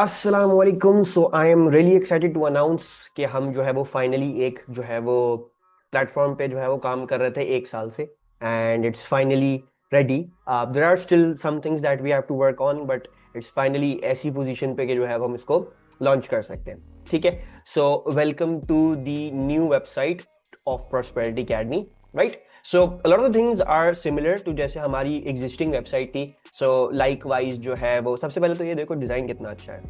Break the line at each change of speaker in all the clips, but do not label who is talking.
अस्सलाम वालेकुम। So I am really excited to announce कि हम जो है वो फाइनली एक जो है वो प्लेटफॉर्म पे जो है वो काम कर रहे थे 1 साल से, and it's finally ready. There are still some things that we have to work on, but it's finally ऐसी पोजीशन पे कि जो है वो हम इसको लॉन्च कर सकते हैं। ठीक है। So welcome to the new website of Prosperity Academy, right? So a lot of the things are similar to जैसे हमारी एग्जिस्टिंग वेबसाइट थी। सो लाइक वाइज जो है वो सबसे पहले तो ये देखो डिज़ाइन कितना अच्छा है,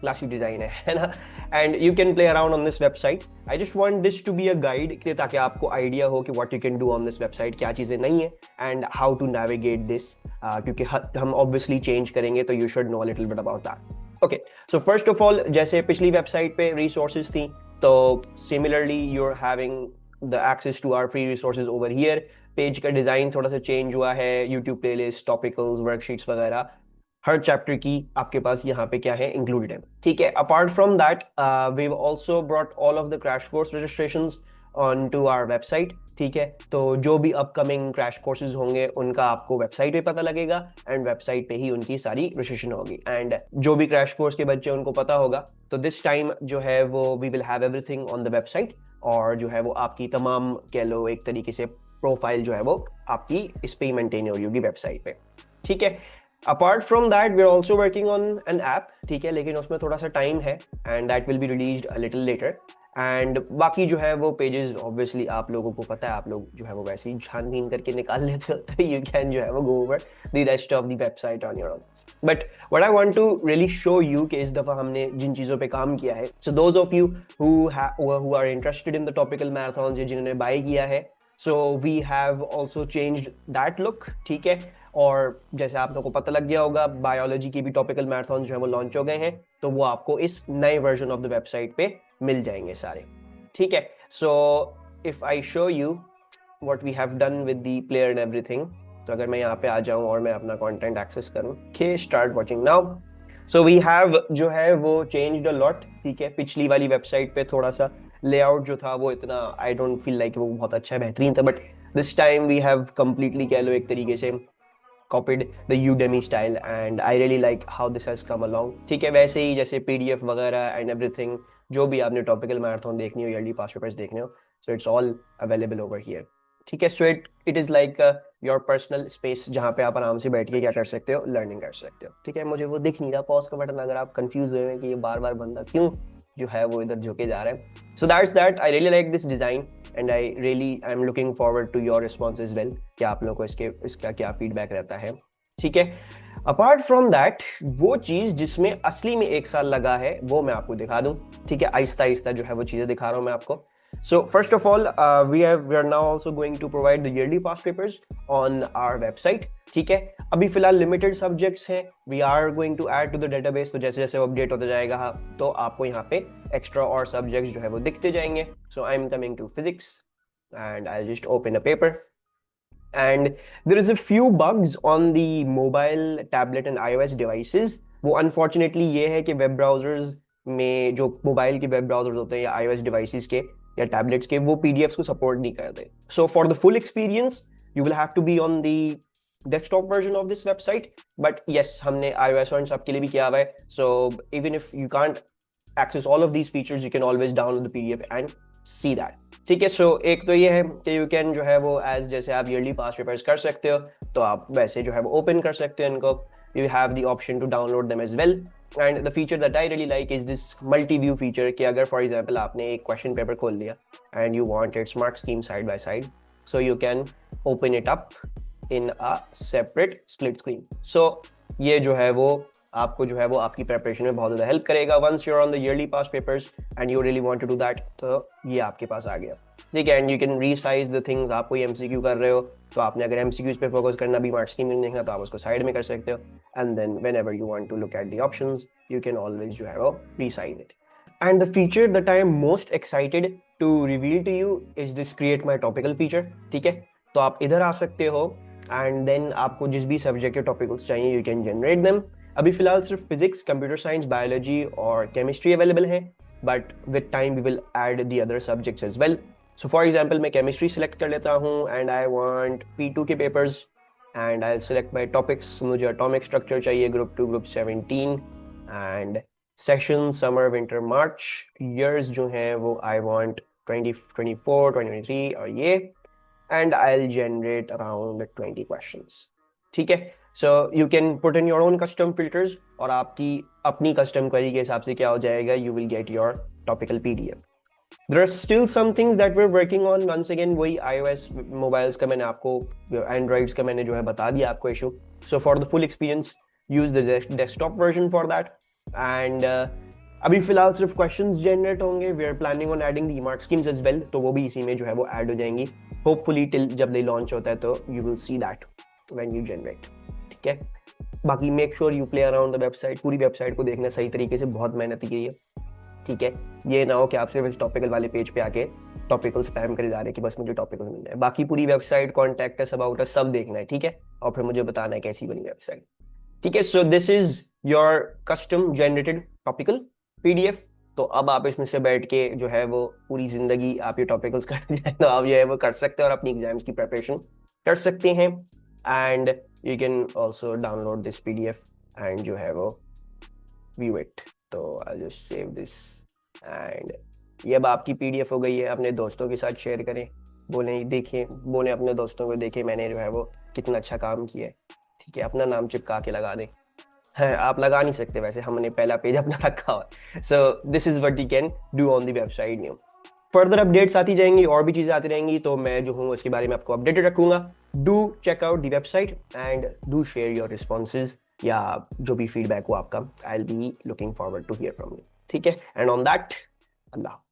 क्लासिक डिज़ाइन है ना। And you can play around on this website. I just want this to be a guide ताकि आपको आइडिया हो कि what you can do on this website, क्या चीज़ें नहीं है and how to navigate this, क्योंकि हम ऑब्वियसली चेंज करेंगे तो you should know a little bit about that. Okay, so first of all जैसे पिछली वेबसाइट पे रिसोर्सेज थी, तो similarly you are having the access to our free resources over here. Page का डिज़ाइन थोड़ा सा चेंज हुआ है, यूट्यूब प्लेलिस्ट, टॉपिकल्स, वर्कशीट्स वगैरह हर चैप्टर की आपके पास यहाँ पे क्या है इंक्लूडेड है। ठीक है। Apart from that we also brought all of the crash course registrations on to our website. ठीक है, तो जो भी अपकमिंग क्रैश कोर्सेज होंगे उनका आपको वेबसाइट पे पता लगेगा एंड वेबसाइट पे ही उनकी सारी रजिस्ट्रेशन होगी। एंड जो भी क्रैश कोर्स के बच्चे उनको पता होगा, तो दिस टाइम जो है वो we will have everything on the website, और जो है वो आपकी तमाम कह लो एक तरीके से प्रोफाइल जो है वो आपकी इस पे ही मेंटेन हो रही होगी वेबसाइट पे। ठीक है। Apart from that we are also working on an app. ठीक है, लेकिन उसमें थोड़ा सा टाइम है and that will be released a little later. And बाकी जो है वो पेजेस ऑब्वियसली आप लोगों को पता है, आप लोग जो है वो वैसे ही छानबीन करके निकाल लेते हो, तो यू कैन जो है वो go over the rest of the website on your own. But what I want to really show you कि इस दफा हमने जिन चीज़ों पे काम किया है, so those of you who are interested in the topical marathons या जिन्होंने बाय किया है, so we have also changed that look. ठीक है। और जैसे आप लोगों को पता लग गया होगा, बायोलॉजी की भी टॉपिकल मैराथन जो है वो लॉन्च हो गए हैं, तो वो आपको इस नए वर्जन ऑफ द वेबसाइट पे मिल जाएंगे सारे। ठीक है। So if I show you what we have done with the player and everything, तो अगर मैं यहाँ पे आ जाऊँ और मैं अपना कंटेंट एक्सेस करूँ, के start watching now. So we have जो है वो चेंज्ड अ लॉट। ठीक है, पिछली वाली वेबसाइट पे थोड़ा सा लेआउट जो था वो इतना आई डोंट फील लाइक वो बहुत अच्छा बेहतरीन था, but this time we have completely कह लो एक तरीके से copied the Udemy style and I really like how this has come along। ठीक है, वैसे ही जैसे PDF वगैरह एंड एवरीथिंग, जो भी आपने टॉपिकल मैराथन देखनी हो, ईयरली पास पेपर्स देखने हो, so it's all available over here. ठीक है। So it is like your personal space जहाँ पे आप आराम से बैठ के क्या कर सकते हो, लर्निंग कर सकते हो। ठीक है, मुझे वो दिख नहीं रहा पॉज का बटन, अगर आप कंफ्यूज हुए हैं कि ये बार बार बंदा क्यों जो है वो इधर झुके जा रहा है। So that's that, I really like this design and I am looking forward to your response as well, कि आप लोगों को इसका क्या फीडबैक रहता है। ठीक है। अपार्ट फ्रॉम दैट, वो चीज जिसमें असली में 1 साल लगा है वो मैं आपको दिखा दूं। ठीक है, आहिस्ता आहिस्ता जो है वो चीजें दिखा रहा हूं मैं आपको। So first of all we are now also going to provide the yearly past papers on our website. ठीक है, अभी फिलहाल लिमिटेड सब्जेक्ट्स हैं, we are going to add to the database, तो जैसे जैसे अपडेट होता जाएगा तो आपको यहाँ पे एक्स्ट्रा और सब्जेक्ट्स जो है वो दिखते जाएंगे। So I am coming to physics and I just open a paper, and there is a few bugs on the mobile, tablet and iOS devices। वो अनफॉर्चुनेटली ये है कि वेब ब्राउजर्स में जो मोबाइल के वेब ब्राउजर्स होते हैं या iOS डिवाइसेस के या टैबलेट्स के, वो पीडीएफ्स को सपोर्ट नहीं करते। So for the full experience you will have to be on the desktop version of this website, but yes हमने iOS और इन सब के लिए भी किया हुआ है। So even if you can't access all of these features, you can always download the PDF and see that। ठीक है। सो एक तो ये है कि यू कैन जो है वो एज जैसे आप ईयरली पास पेपर्स कर सकते हो, तो आप वैसे जो है वो ओपन कर सकते हो इनको। You have the option to download them as well, and the feature that I really like is this multi view feature, कि अगर फॉर एग्जांपल आपने एक क्वेश्चन पेपर खोल लिया and you want its mark scheme side by side, so you can open it up in a separate split screen. सो ये जो है वो आपको जो है वो आपकी प्रेपरेशन में बहुत ज़्यादा हेल्प करेगा। Once you're on the yearly past papers and you really want to do that, तो ये आपके पास आ गया। ठीक है, and you can resize the things. आप कोई एमसीक्यू कर रहे हो तो आपने अगर एमसीक्यूज पे फोकस करना, भी मार्क्स की नहीं देखना, तो आप उसको साइड में कर सकते हो, and then whenever you want to look at the options you can always जो है वो resize it. And the feature that I am most excited to reveal to you is this create my topical feature. ठीक है, तो आप इधर आ सकते हो एंड देन आपको जिस भी सब्जेक्ट के टॉपिकल्स चाहिए यू कैन जनरेट देम। अभी फिलहाल सिर्फ फिजिक्स, कंप्यूटर साइंस, बायोलॉजी और केमिस्ट्री अवेलेबल है, but with time we will add the other subjects as well. So for example मैं केमिस्ट्री सेलेक्ट कर लेता हूँ एंड आई वांट P2 के papers and I select my topics. मुझे atomic structure चाहिए, group 2 group 17, and session summer winter March, years जो हैं वो आई वांट 2024 2023 और ये, and I will generate around 20 questions. ठीक है, सो you can put in your own custom filters, और आपकी अपनी कस्टम क्वेरी के हिसाब से क्या हो जाएगा, you will get your topical PDF. There are still some things that we're working on. Once again, वही iOS mobiles का मैंने आपको, Androids का मैंने जो है बता दिया आपको issue. So for the full experience, use the desktop version for that. And अभी फिलहाल सिर्फ questions generate होंगे. We are planning on adding the mark schemes as well. तो वो भी इसी में जो है वो add हो जाएंगी. Hopefully till जब they launch होता है तो you will see that when you generate. ठीक है. बाकी make sure you play around the website. पूरी वेबसाइट को देखना सही तरीके से, बहुत मेहनत की है। ठीक है, ये ना हो कि आप सिर्फ इस टॉपिकल वाले पेज पे आके टॉपिकल स्पैम करे जा रहे हैं कि बस मुझे टॉपिकल मिल जाए। बाकी पूरी website, contact us, about us सब देखना है। ठीक है, और फिर मुझे बताना है कैसी बनी वेबसाइट। ठीक है, so this is your custom generated topical PDF. तो अब आप इसमें से बैठ के जो है वो पूरी जिंदगी आप ये टॉपिकल्स कर जाए तो आप जो है वो कर सकते हैं और अपनी एग्जाम्स की प्रिपरेशन कर सकते हैं। And you can also download this PDF and जो है वो व्यू इट। तो I just save this and ये अब आपकी पीडीएफ हो गई है। अपने दोस्तों के साथ शेयर करें, बोलें देखें, बोलें अपने दोस्तों को देखें मैंने जो है वो कितना अच्छा काम किया है। ठीक है, अपना नाम चिपका के लगा दें। है, आप लगा नहीं सकते वैसे, हमने पहला पेज अपना रखा हुआ है। So this is what you can do on the website new. Further updates आती जाएंगी, और भी चीज़ें आती रहेंगी, तो मैं जो हूँ उसके बारे में आपको अपडेटेड रखूंगा। Do check out the website and do share your responses या जो भी फीडबैक हो आपका। I will be looking forward to hear from you. ठीक है, एंड ऑन दैट, अल्लाह।